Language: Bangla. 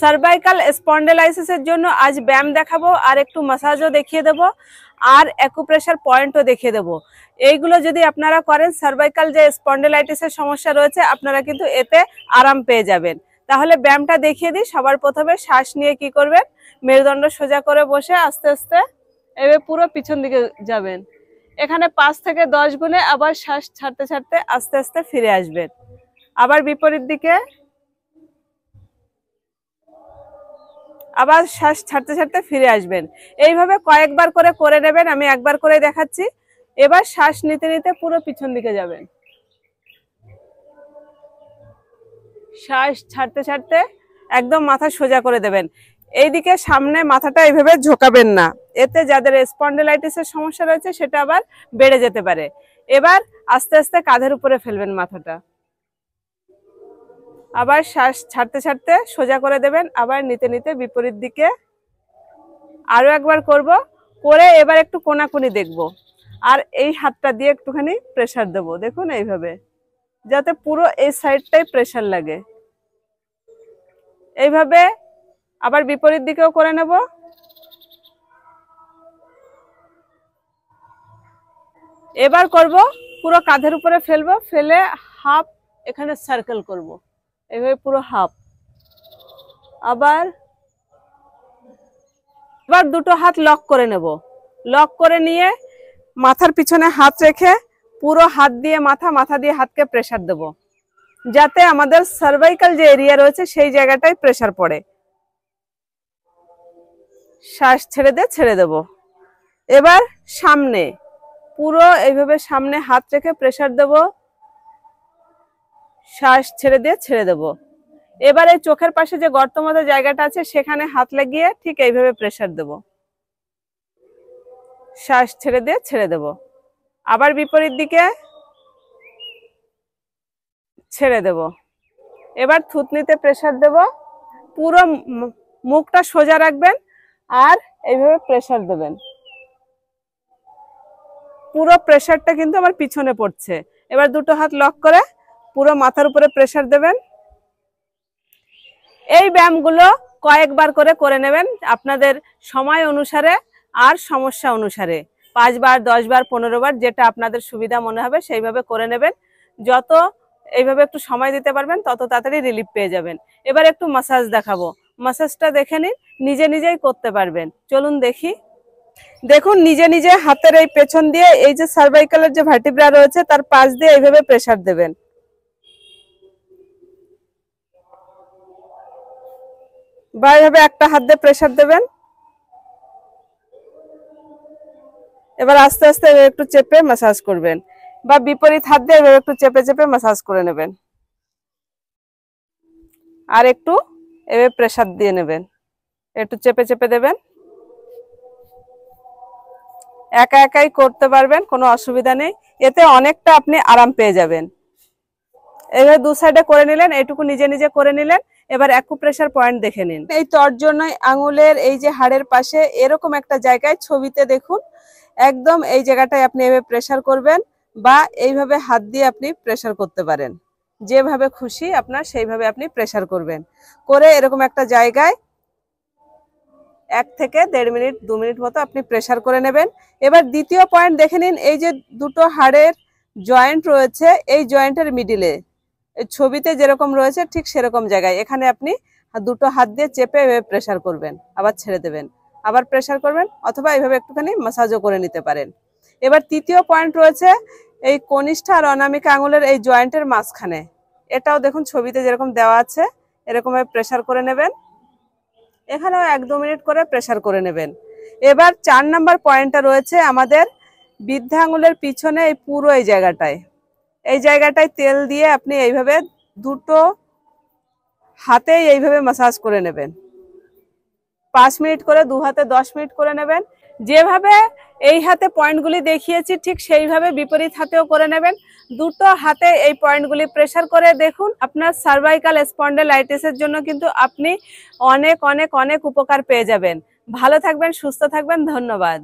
সার্ভাইকাল স্পন্ডেলাইসিসের জন্য আজ ব্যায়াম দেখাবো আর একটু মাসাজও দেখিয়ে দেবো আর অ্যাকুপ্রেশার পয়েন্টও দেখিয়ে দেবো। এইগুলো যদি আপনারা করেন সার্ভাইকাল যে স্পন্ডেলাইটিসের সমস্যা রয়েছে আপনারা কিন্তু এতে আরাম পেয়ে যাবেন। তাহলে ব্যায়ামটা দেখিয়ে দিই। সবার প্রথমে শ্বাস নিয়ে কি করবেন, মেরুদণ্ড সোজা করে বসে আস্তে আস্তে এভাবে পুরো পিছন দিকে যাবেন। এখানে 5 থেকে 10 গুণে আবার শ্বাস ছাড়তে ছাড়তে আস্তে আস্তে ফিরে আসবেন। আবার বিপরীত দিকে আবার শ্বাস ছাড়তে ছাড়তে ফিরে আসবেন। এইভাবে কয়েকবার করে নেবেন। আমি একবার করে দেখাচ্ছি। এবার শ্বাস নিতে নিতে পুরো পিছন দিকে যাবেন, শ্বাস ছাড়তে ছাড়তে একদম মাথা সোজা করে দেবেন। এইদিকে সামনে মাথাটা এইভাবে ঝোঁকাবেন না, এতে যাদের স্পন্ডেলাইটিসের সমস্যা রয়েছে সেটা আবার বেড়ে যেতে পারে। এবার আস্তে আস্তে কাঁধের উপরে ফেলবেন মাথাটা, আবার শ্বাস ছাড়তে ছাড়তে সোজা করে দেবেন, আবার নিতে নিতে বিপরীত দিকে আরো একবার করে এবার একটু কোনাকুনি দেখব আর এই হাতটা দিয়ে একটুখানি প্রেসার দেব। দেখুন এইভাবে, যাতে পুরো এই সাইডটাই প্রেসার লাগে। এইভাবে আবার বিপরীত দিকেও করে নেব। এবার করব পুরো কাঁধের উপরে ফেলবো, ফেলে হাফ এখানে সার্কেল করব, এইভাবে পুরো হাফ। আবার দুটো হাত লক করে নেব। লক করে নিয়ে মাথার পিছনে হাত রেখে পুরো হাত দিয়ে মাথা দিয়ে হাতকে প্রেসার দেব, যাতে আমাদের সার্ভাইকাল যে এরিয়া রয়েছে সেই জায়গাটায় প্রেসার পড়ে। শ্বাস ছেড়ে দেব। এবার সামনে পুরো এইভাবে সামনে হাত রেখে প্রেসার দেব, শ্বাস ছেড়ে দেব। এবার এই চোখের পাশে যে গর্ত মতো জায়গাটা আছে সেখানে হাত লাগিয়ে ঠিক এইভাবে প্রেসার দেব, শ্বাস ছেড়ে দেব। আবার বিপরীত দিকে ছেড়ে দেব। এবার থুতনিতে প্রেসার দেব, পুরো মুখটা সোজা রাখবেন আর এইভাবে প্রেসার দেবেন। পুরো প্রেসারটা কিন্তু আমার পিছনে পড়ছে। এবার দুটো হাত লক করে পুরো মাথার উপরে প্রেসার দেবেন। এই ব্যায়ামগুলো কয়েকবার করে নেবেন আপনাদের সময় অনুসারে আর সমস্যা অনুসারে। 5 বার, 10 বার, 15 বার, যেটা আপনাদের সুবিধা মনে হবে সেইভাবে করে নেবেন। যত এইভাবে একটু সময় দিতে পারবেন তত তাড়াতাড়ি রিলিফ পেয়ে যাবেন। এবার একটু মাসাজ দেখাবো। মাসাজটা দেখে নিন, নিজেই করতে পারবেন। চলুন দেখি। দেখুন, নিজে হাতের এই পেছন দিয়ে এই যে সার্ভাইকালের যে ভার্টিব্রা রয়েছে তার পাশ দিয়ে এইভাবে প্রেসার দেবেন। বা এইভাবে একটা হাত দিয়ে প্রেসার দেবেন। এবার আস্তে আস্তে একটু চেপে মাসাজ করবেন, বা বিপরীত হাত দিয়ে এভাবে একটু চেপে মাসাজ করে নেবেন। আর একটু এভাবে প্রেসার দিয়ে নেবেন, একটু চেপে দেবেন। একাই করতে পারবেন, কোনো অসুবিধা নেই। এতে অনেকটা আপনি আরাম পেয়ে যাবেন। এভাবে দু সাইডে করে নিলেন, এইটুকু নিজে করে নিলেন। এবার অ্যাকুপ্রেশার পয়েন্ট দেখে নিন। এই তর্জনী আঙুলের এই যে হাড়ের পাশে এরকম একটা জায়গায় ছবিতে দেখুন, একদম এই জায়গাটায় আপনি এভাবে প্রেসার করবেন, বা এইভাবে হাত দিয়ে আপনি প্রেসার করতে পারেন। যেভাবে খুশি আপনার সেইভাবে আপনি প্রেসার করবেন। করে এরকম একটা জায়গায় 1 থেকে 1.5 মিনিট 2 মিনিট মতো আপনি প্রেসার করে নেবেন। এবার দ্বিতীয় পয়েন্ট দেখে নিন। এই যে দুটো হাড়ের জয়েন্ট রয়েছে, এই জয়েন্টের মিডিলে ছবিতে যেরকম রয়েছে ঠিক সেরকম জায়গায় এখানে আপনি দুটো হাত দিয়ে চেপে প্রেসার করবেন, আবার ছেড়ে দেবেন, আবার প্রেসার করবেন, অথবা এইভাবে একটুখানি মাসাজও করে নিতে পারেন। এবার তৃতীয় পয়েন্ট রয়েছে এই কনিষ্ঠা আর অনামিকা আঙুলের এই জয়েন্টের মাঝখানে। এটাও দেখুন ছবিতে যেরকম দেওয়া আছে এরকম ভাবে প্রেসার করে নেবেন। এখানেও 1-2 মিনিট করে প্রেসার করে নেবেন। এবার 4 নাম্বার পয়েন্টটা রয়েছে আমাদের বৃদ্ধা আঙুলের পিছনে এই পুরো এই জায়গাটায় তেল দিয়ে আপনি এইভাবে দুটো হাতেই এইভাবে মাসাজ করে নেবেন। 5 মিনিট করে, দু হাতে 10 মিনিট করে নেবেন। যেভাবে এই হাতে পয়েন্টগুলি দেখিয়েছি ঠিক সেইভাবে বিপরীত হাতেও করে নেবেন। দুটো হাতে এই পয়েন্টগুলি প্রেসার করে দেখুন, আপনার সার্ভাইকাল স্পন্ডেলাইটিসের জন্য কিন্তু আপনি অনেক উপকার পেয়ে যাবেন। ভালো থাকবেন, সুস্থ থাকবেন। ধন্যবাদ।